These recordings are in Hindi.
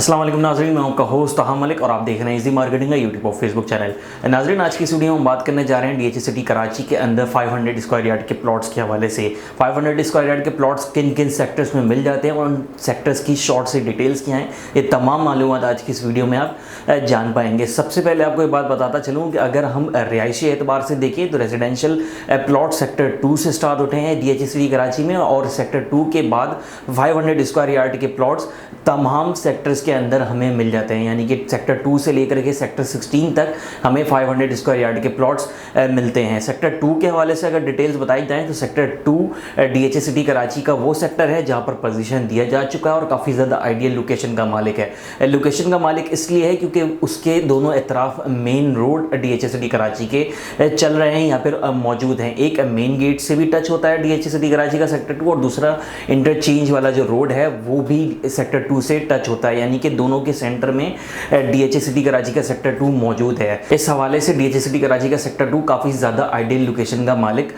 अस्सलाम वालेकुम नाज़रीन, मैं आपका होस्ट तहा मलिक और आप देख रहे हैं इजी मार्केटिंग का यूट्यूब और फेसबुक चैनल। नाज़रीन, आज की इस वीडियो में हम बात करने जा रहे हैं डीएचए सिटी कराची के अंदर 500 स्क्वायर यार्ड के प्लॉट्स के हवाले से। 500 स्क्वायर यार्ड के प्लॉट्स किन किन सेक्टर्स में मिल जाते हैं और उन सेक्टर्स की शॉर्ट से डिटेल्स क्या हैं, ये तमाम मालूमात आज की इस वीडियो में आप जान पाएंगे। सबसे पहले आपको ये बात बताता चलूँ कि अगर हम रिहायशी एतबार से देखें तो रेजिडेंशियल प्लॉट सेक्टर 2 से स्टार्ट होते हैं डीएचए सिटी कराची में, और सेक्टर 2 के बाद 500 स्क्वायर यार्ड के प्लॉट्स तमाम सेक्टर्स के अंदर हमें मिल जाते हैं। यानी कि सेक्टर 2 से लेकर के सेक्टर 16 तक हमें 500 स्क्वायर यार्ड के प्लॉट्स मिलते हैं। सेक्टर 2 के हवाले से अगर डिटेल्स बताई जाएँ तो सेक्टर 2 डीएचए सिटी कराची का वो सेक्टर है जहां पर पोजीशन दिया जा चुका है और काफ़ी ज़्यादा आइडियल लोकेशन का मालिक है। लोकेशन का मालिक इसलिए है क्योंकि उसके दोनों एतराफ़ main road DHA city Karachi के चल रहे हैं, यहाँ पर मौजूद हैं। एक मेन गेट से भी टच होता है डीएचए सिटी कराची का सेक्टर 2, और दूसरा इंटरचेंज वाला जो रोड है वो भी सेक्टर 2 से टच होता है। यानी कि दोनों के सेंटर में डीएचए सिटी कराची का सेक्टर 2 मौजूद है। इस हवाले से डीएचए सिटी कराची का सेक्टर 2 काफ़ी ज़्यादा आइडियल लोकेशन का मालिक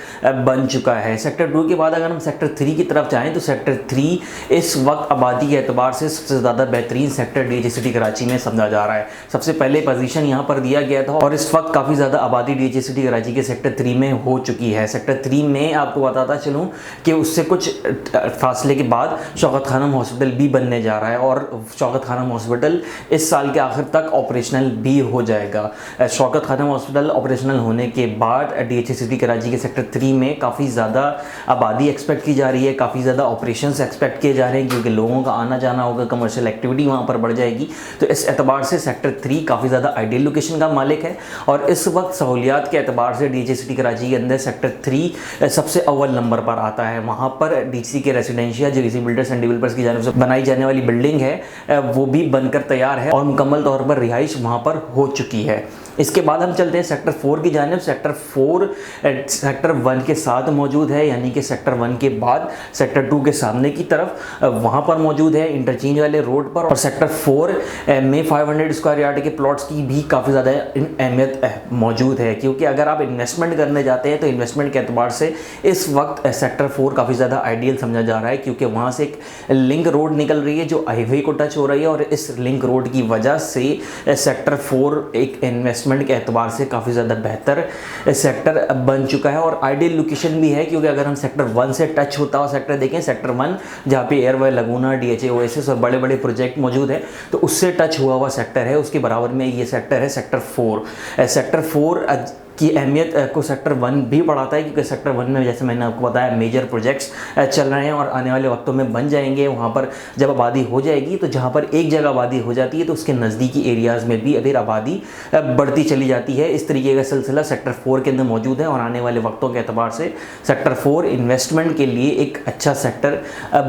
बन चुका है। सेक्टर 2 के बाद अगर हम सेक्टर 3 की तरफ जाएं तो सेक्टर 3 इस वक्त आबादी के एतबार से सबसे ज़्यादा बेहतरीन सेक्टर डीएचए सिटी कराची में समझा जा रहा है। सबसे पहले पोजीशन यहाँ पर दिया गया था और इस वक्त काफ़ी ज़्यादा आबादी डीएचए सिटी कराची के सेक्टर 3 में हो चुकी है। सेक्टर 3 में आपको बताता चलूँ कि उससे कुछ फासले के बाद शौकत खानम हॉस्पिटल भी बनने जा रहा है और शौकत खानम हॉस्पिटल इस साल के आखिर तक ऑपरेशनल भी हो जाएगा। शौकत खानम हॉस्पिटल ऑपरेशनल होने के बाद डीएचए सिटी कराची के सेक्टर 3 में काफ़ी ज़्यादा आबादी एक्सपेक्ट की जा रही है, काफ़ी ज़्यादा ऑपरेशंस एक्सपेक्ट किए जा रहे हैं क्योंकि लोगों का आना जाना होगा, कमर्शियल एक्टिविटी वहाँ पर बढ़ जाएगी। तो इस एतबार से सेक्टर 3 काफ़ी ज़्यादा आइडियल लोकेशन का मालिक है और इस वक्त सहूलियात के एतबार से डीएचए सिटी कराची के अंदर सेक्टर 3 सबसे अव्वल नंबर पर आता है। वहाँ पर डीसी के रेसिडेंशिया जो डीसी बिल्डर्स एंड डेवलपर्स की जानिब से बनाई जाने वाली बिल्डिंग है वो भी बनकर तैयार है और मुकम्मल तौर पर रिहाइश वहाँ पर हो चुकी है। इसके बाद हम चलते हैं सेक्टर 4 की जानिब। सेक्टर 4 सेक्टर 1 के साथ मौजूद है, यानी कि सेक्टर 1 के बाद सेक्टर 2 के सामने की तरफ वहाँ पर मौजूद है इंटरचेंज वाले रोड पर। और सेक्टर 4 में 500 स्क्वायर यार्ड के प्लॉट्स की भी काफ़ी ज़्यादा अहमियत मौजूद है क्योंकि अगर आप इन्वेस्टमेंट करने जाते हैं तो इन्वेस्टमेंट के एतबार से इस वक्त सेक्टर 4 काफ़ी ज़्यादा आइडियल समझा जा रहा है क्योंकि वहाँ से एक लिंक रोड निकल रही है जो हाईवे को टच हो रही है और इस लिंक रोड की वजह से सेक्टर 4 एक इन्वेस्टमेंट के एतबार से काफ़ी ज़्यादा बेहतर सेक्टर बन चुका है और आइडियल लोकेशन भी है क्योंकि अगर हम सेक्टर 1 से टच होता हुआ सेक्टर देखें, सेक्टर 1 जहाँ पे एयरवे लगूना, डीएचए ओएसिस और बड़े बड़े प्रोजेक्ट मौजूद हैं, तो उससे टच हुआ सेक्टर है। उसके बराबर में ये सेक्टर है सेक्टर 4। सेक्टर 4 की अहमियत को सेक्टर 1 भी बढ़ाता है क्योंकि सेक्टर 1 में जैसे मैंने आपको बताया मेजर प्रोजेक्ट्स चल रहे हैं और आने वाले वक्तों में बन जाएंगे। वहाँ पर जब आबादी हो जाएगी तो जहाँ पर एक जगह आबादी हो जाती है तो उसके नज़दीकी एरियाज़ में भी फिर आबादी बढ़ती चली जाती है। इस तरीके का सिलसिला सेक्टर 4 के अंदर मौजूद है और आने वाले वक्तों के अतबार से सेक्टर 4 इन्वेस्टमेंट के लिए एक अच्छा सेक्टर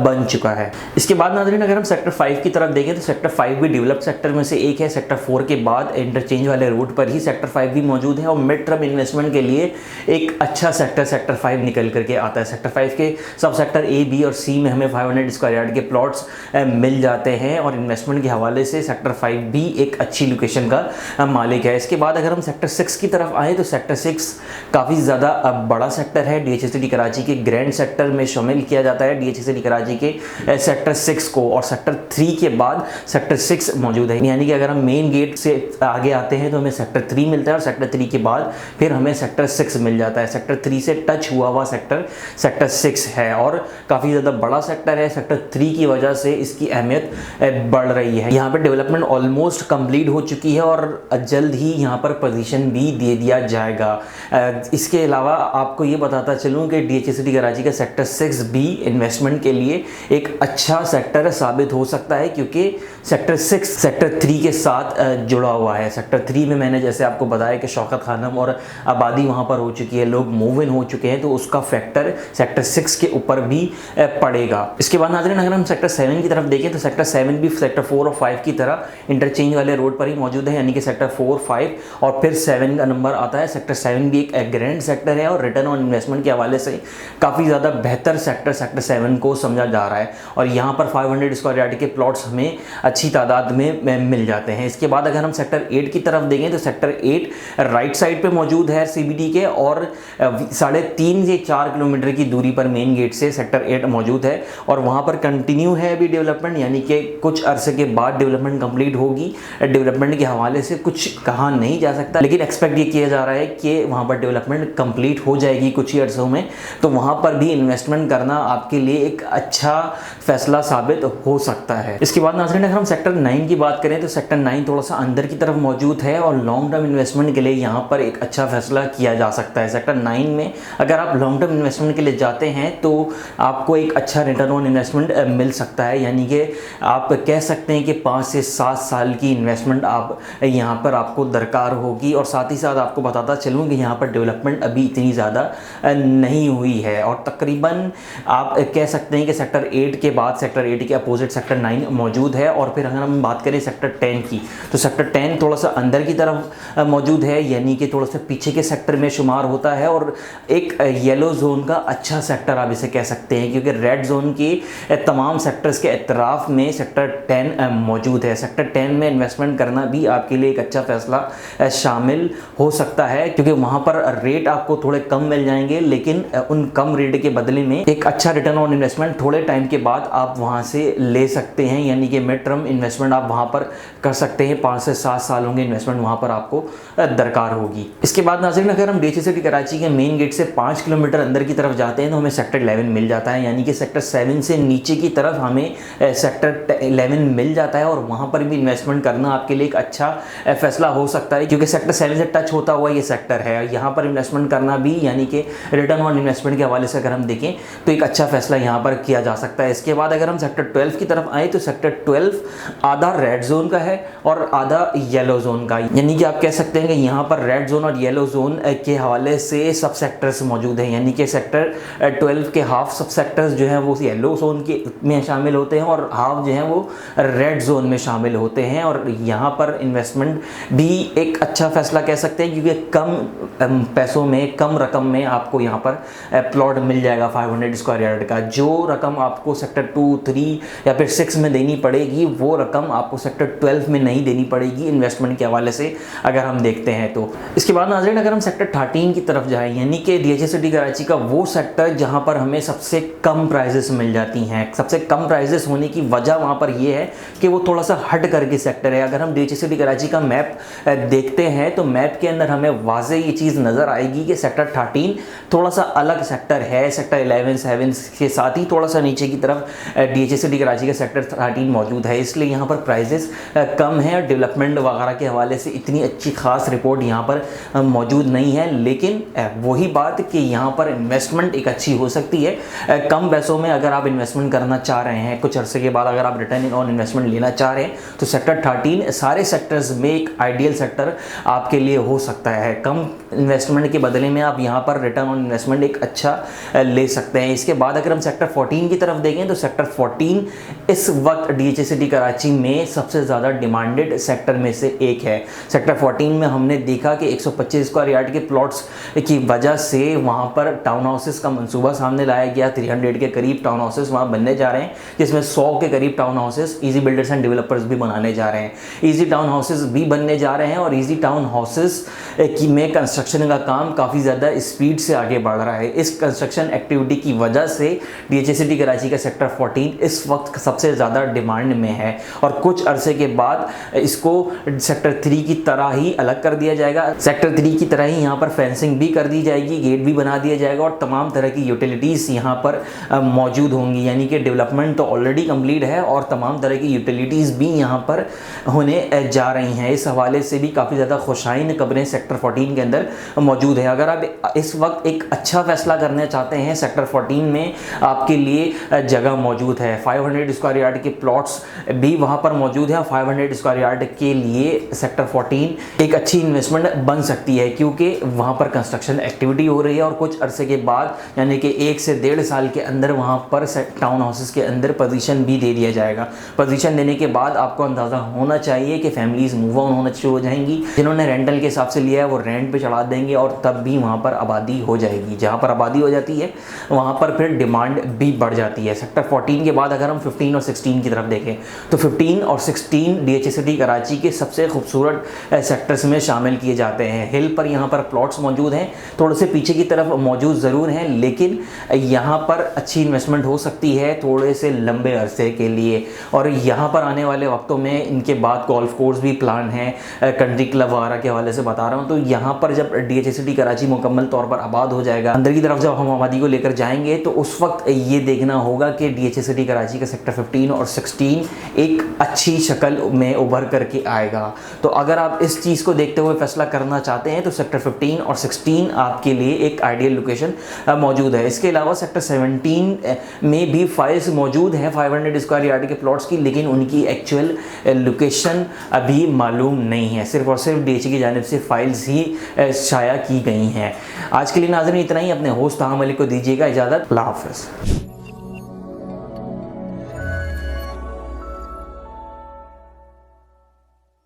बन चुका है। इसके बाद नाज़रीन अगर हम सेक्टर 5 की तरफ देखें तो सेक्टर 5 भी डेवलप सेक्टर में से एक है। सेक्टर 4 के बाद इंटरचेंज वाले रोड पर ही सेक्टर 5 भी मौजूद है और मिड इन्वेस्टमेंट के लिए एक अच्छा सेक्टर 5 निकल करके आता है। सेक्टर 5 के सब सेक्टर ए, बी और सी में हमें 500 स्क्वायर यार्ड के प्लॉट्स मिल जाते हैं और इन्वेस्टमेंट के हवाले से सेक्टर 5 भी एक अच्छी लोकेशन का मालिक है। इसके बाद अगर हम सेक्टर 6 की तरफ आए तो सेक्टर 6 काफ़ी ज़्यादा बड़ा सेक्टर है। डीएचए सिटी कराची के ग्रैंड सेक्टर में शामिल किया जाता है डीएचए सिटी कराची के सेक्टर 6 को, और सेक्टर 3 के बाद सेक्टर 6 मौजूद है। यानी कि अगर हम मेन गेट से आगे आते हैं तो हमें सेक्टर 3 मिलता है और सेक्टर 3 के बाद फिर हमें सेक्टर 6 मिल जाता है। सेक्टर 3 से टच हुआ सेक्टर 6 है और काफ़ी ज़्यादा बड़ा सेक्टर है। सेक्टर 3 की वजह से इसकी अहमियत बढ़ रही है। यहाँ पर डेवलपमेंट ऑलमोस्ट कंप्लीट हो चुकी है और जल्द ही यहाँ पर पोजीशन भी दे दिया जाएगा। इसके अलावा आपको ये बताता चलूँ कि डीएचए सिटी कराची का सेक्टर 6 भी इन्वेस्टमेंट के लिए एक अच्छा सेक्टर साबित हो सकता है क्योंकि सेक्टर 6 सेक्टर 3 के साथ जुड़ा हुआ है। सेक्टर 3 में मैंने जैसे आपको बताया कि शौकत खानम और आबादी वहाँ पर हो चुकी है, लोग मूव इन हो चुके हैं, तो उसका फैक्टर सेक्टर 6 के ऊपर भी पड़ेगा। इसके बाद नाज़रीन अगर हम सेक्टर 7 की तरफ देखें तो सेक्टर 7 भी सेक्टर 4 और 5 की तरह इंटरचेंज वाले रोड पर ही मौजूद है। यानी कि सेक्टर 4, 5 और फिर 7 का नंबर आता है। सेक्टर 7 भी एक ग्रैंड सेक्टर है और रिटर्न ऑन इन्वेस्टमेंट के हवाले से काफ़ी ज़्यादा बेहतर सेक्टर 7 को समझा जा रहा है और यहाँ पर 500 स्क्वायर यार्ड के प्लॉट्स हमें अच्छी तादाद में मिल जाते हैं। इसके बाद अगर हम सेक्टर 8 की तरफ देखें तो सेक्टर 8 राइट साइड पर मौजूद है CBD के, और 3.5 से 4 किलोमीटर की दूरी पर मेन गेट से सेक्टर 8 मौजूद है और वहाँ पर कंटिन्यू है अभी डेवलपमेंट, यानी कि कुछ अरसे के बाद डेवलपमेंट कंप्लीट होगी। डेवलपमेंट के हवाले से कुछ कहा नहीं जा सकता, लेकिन एक्सपेक्ट ये किया जा रहा है कि वहाँ पर डेवलपमेंट कंप्लीट हो जाएगी कुछ ही अरसों में, तो वहाँ पर भी इन्वेस्टमेंट करना आपके लिए एक अच्छा फैसला साबित हो सकता है। इसके बाद नाज़रीन अगर हम सेक्टर 9 की बात करें तो सेक्टर 9 थोड़ा सा अंदर की तरफ मौजूद है और लॉन्ग टर्म इन्वेस्टमेंट के लिए यहाँ पर एक अच्छा फैसला किया जा सकता है। सेक्टर 9 में अगर आप लॉन्ग टर्म इन्वेस्टमेंट के लिए जाते हैं तो आपको एक अच्छा रिटर्न ऑन इन्वेस्टमेंट मिल सकता है, यानी कि आप कह सकते हैं कि 5 से 7 साल की इन्वेस्टमेंट आप यहाँ पर आपको दरकार होगी। और साथ ही साथ आपको बताता चलूँ कि यहाँ पर डेवलपमेंट अभी इतनी ज़्यादा नहीं हुई है और तकरीबन आप कह सकते हैं कि सेक्टर 8 के बाद सेक्टर 8 के अपोजिट सेक्टर 9 मौजूद है। और फिर अगर हम बात करें सेक्टर 10 की तो सेक्टर 10 थोड़ा सा अंदर की तरफ मौजूद है, यानी कि थोड़ा सा पीछे के सेक्टर में शुमार होता है और एक येलो जोन का अच्छा सेक्टर आप इसे कह सकते हैं, क्योंकि रेड जोन के तमाम सेक्टर्स के इतराफ़ में सेक्टर 10 मौजूद है। सेक्टर 10 में इन्वेस्टमेंट करना भी आपके लिए एक अच्छा फैसला शामिल हो सकता है, क्योंकि वहाँ पर रेट आपको थोड़े कम मिल जाएंगे, लेकिन उन कम रेट के बदले में एक अच्छा रिटर्न ऑन इन्वेस्टमेंट थोड़े टाइम के बाद आप वहाँ से ले सकते हैं, यानी कि मिड टर्म इन्वेस्टमेंट आप वहाँ पर कर सकते हैं। 5 से 7 सालों की इन्वेस्टमेंट वहाँ पर आपको दरकार होगी। इसके बाद नाज़रीन अगर हम DHA सिटी कराची के मेन गेट से 5 किलोमीटर अंदर की तरफ जाते हैं तो हमें सेक्टर 11 मिल जाता है, यानी कि सेक्टर 7 से नीचे की तरफ हमें सेक्टर 11 मिल जाता है और वहाँ पर भी इन्वेस्टमेंट करना आपके लिए एक अच्छा फैसला हो सकता है, क्योंकि सेक्टर 7 से टच होता हुआ ये सेक्टर है। यहाँ पर इन्वेस्टमेंट करना भी, यानी कि रिटर्न ऑन इन्वेस्टमेंट के हवाले से अगर हम देखें तो एक अच्छा फैसला यहाँ पर किया जा सकता है। इसके बाद अगर हम सेक्टर 12 की तरफ आए तो सेक्टर 12 आधा रेड जोन का है और आधा येलो जोन का, यानी कि आप कह सकते हैं कि यहाँ पर रेड जोन और येलो जोन के हवाले से सब सेक्टर्स मौजूद हैं, यानी कि सेक्टर 12 के हाफ सब सेक्टर्स जो हैं वो येलो जोन के में शामिल होते हैं और हाफ जो हैं वो रेड जोन में शामिल होते हैं। और यहाँ पर इन्वेस्टमेंट भी एक अच्छा फैसला कह सकते हैं, क्योंकि कम पैसों में, कम रकम में आपको यहाँ पर प्लॉट मिल जाएगा 500 स्क्वायर यार्ड का। जो रकम आपको सेक्टर 2, 3 या फिर 6 में देनी पड़ेगी वो रकम आपको सेक्टर 12 में नहीं देनी पड़ेगी इन्वेस्टमेंट के हवाले से अगर हम देखते हैं तो। इसके बाद नाज़रीन अगर हम सेक्टर 13 की तरफ जाएं, यानी कि DHA सिटी कराची का वो सेक्टर जहां पर हमें सबसे कम प्राइजेस मिल जाती हैं। सबसे कम प्राइजेस होने की वजह वहां पर ये है कि वो थोड़ा सा हट करके सेक्टर है। अगर हम DHA सिटी कराची का मैप देखते हैं तो मैप के अंदर हमें वाज़े ये चीज़ नज़र आएगी कि सेक्टर 13 थोड़ा सा अलग सेक्टर है। सेक्टर 11, 7 के साथ ही थोड़ा सा नीचे की तरफ DHA सिटी कराची का सेक्टर 13 मौजूद है, इसलिए यहाँ पर प्राइजेस कम है। डेवलपमेंट वगैरह के हवाले से इतनी अच्छी खास रिपोर्ट यहाँ पर मौजूद नहीं है, लेकिन वही बात कि यहाँ पर इन्वेस्टमेंट एक अच्छी हो सकती है। कम पैसों में अगर आप इन्वेस्टमेंट करना चाह रहे हैं, कुछ अरसे के बाद अगर आप रिटर्न ऑन इन्वेस्टमेंट लेना चाह रहे हैं तो सेक्टर 13 सारे सेक्टर्स में एक आइडियल सेक्टर आपके लिए हो सकता है। कम इन्वेस्टमेंट के बदले में आप यहाँ पर रिटर्न ऑन इन्वेस्टमेंट एक अच्छा ले सकते हैं। इसके बाद अगर हम सेक्टर 14 की तरफ देखें तो सेक्टर 14 इस वक्त DHA सिटी कराची में सबसे ज़्यादा डिमांडेड सेक्टर में से एक है। सेक्टर 14 में हमने देखा कि 125 स्क्वायर यार्ड के प्लॉट्स की वजह से वहाँ पर टाउन हाउसेस का मंसूबा सामने लाया गया। 300 के करीब टाउन हाउसेस वहाँ बनने जा रहे हैं, जिसमें 100 के करीब town houses easy builders and developers भी बनाने जा रहे हैं। ईजी टाउन हाउसेस भी बनने जा रहे हैं और ईजी टाउन हाउसेस की में कंस्ट्रक्शन का काम काफ़ी ज़्यादा स्पीड से आगे बढ़ रहा है। इस कंस्ट्रक्शन एक्टिविटी की वजह से DHA सिटी कराची का सेक्टर 14 इस वक्त सबसे ज़्यादा डिमांड में है और कुछ अरसे के बाद इसको सेक्टर 3 की तरह ही अलग कर दिया जाएगा। सेक्टर 3 की तरह ही यहाँ पर फेंसिंग भी कर दी जाएगी, गेट भी बना दिया जाएगा और तमाम तरह की यूटिलिटीज़ यहाँ पर मौजूद होंगी, यानी कि डेवलपमेंट तो ऑलरेडी कंप्लीट है और तमाम तरह की यूटिलिटीज़ भी यहाँ पर होने जा रही हैं। इस हवाले से भी काफ़ी ज़्यादा खुशाइन खबरें सेक्टर 14 के अंदर मौजूद है। अगर आप इस वक्त एक अच्छा फैसला करना चाहते हैं, सेक्टर 14 में आपके लिए जगह मौजूद है। 500 स्क्वायर यार्ड के प्लॉट्स भी वहाँ पर मौजूद है। 500 स्क्वायर यार्ड के लिए सेक्टर 14 एक अच्छी इन्वेस्टमेंट बन सकती है, क्योंकि वहाँ पर कंस्ट्रक्शन एक्टिविटी हो रही है और कुछ अरसे के बाद यानी कि 1 से 1.5 साल के अंदर वहाँ पर टाउन हाउसेस के अंदर पोजीशन भी दे दिया जाएगा। पोजीशन देने के बाद आपको अंदाज़ा होना चाहिए कि फैमिलीज मूव ऑन होना शुरू हो जाएंगी। जिन्होंने रेंटल के हिसाब से लिया है वो रेंट पे चढ़ा देंगे और तब भी वहाँ पर आबादी हो जाएगी। जहाँ पर आबादी हो जाती है वहाँ पर फिर डिमांड भी बढ़ जाती है। सेक्टर 14 के बाद अगर हम 15 और 16 की तरफ देखें तो 15 और 16 DHA सिटी कराची के सबसे खूबसूरत सेक्टर्स में शामिल किए जाते हैं। हिल पर यहाँ पर प्लॉट्स मौजूद हैं, थोड़े से पीछे की तरफ मौजूद ज़रूर हैं, लेकिन यहाँ पर अच्छी इन्वेस्टमेंट हो सकती है थोड़े से लंबे अरसे के लिए। और यहाँ पर आने वाले वक्तों में इनके बाद गोल्फ कोर्स भी प्लान है, कंट्री क्लब वगैरह के हवाले से बता रहा हूँ। तो यहाँ पर जब DHA सिटी कराची मुकम्मल तौर पर आबाद हो जाएगा, अंदर की तरफ जब हम आबादी को लेकर जाएंगे, तो उस वक्त ये देखना होगा कि DHA सिटी कराची का सेक्टर 15 और 16 एक अच्छी शक्ल में उभर करके आएगा। तो अगर आप इस चीज़ को देखते हुए फैसला करना चाहते हैं तो सेक्टर 15 और 16 आपके लिए एक आइडियल लोकेशन मौजूद है। इसके अलावा सेक्टर 17 में भी फाइल्स मौजूद हैं 500 स्क्वायर यार्ड के प्लॉट्स की, लेकिन उनकी एक्चुअल लोकेशन अभी मालूम नहीं है। सिर्फ और सिर्फ DHA की जानिब से फाइल्स ही शाया की गई हैं। आज के लिए नाज़रीन इतना ही। अपने होस्ट ताहा मलिक को दीजिएगा इजाज़त। अल्लाह हाफ़िज़।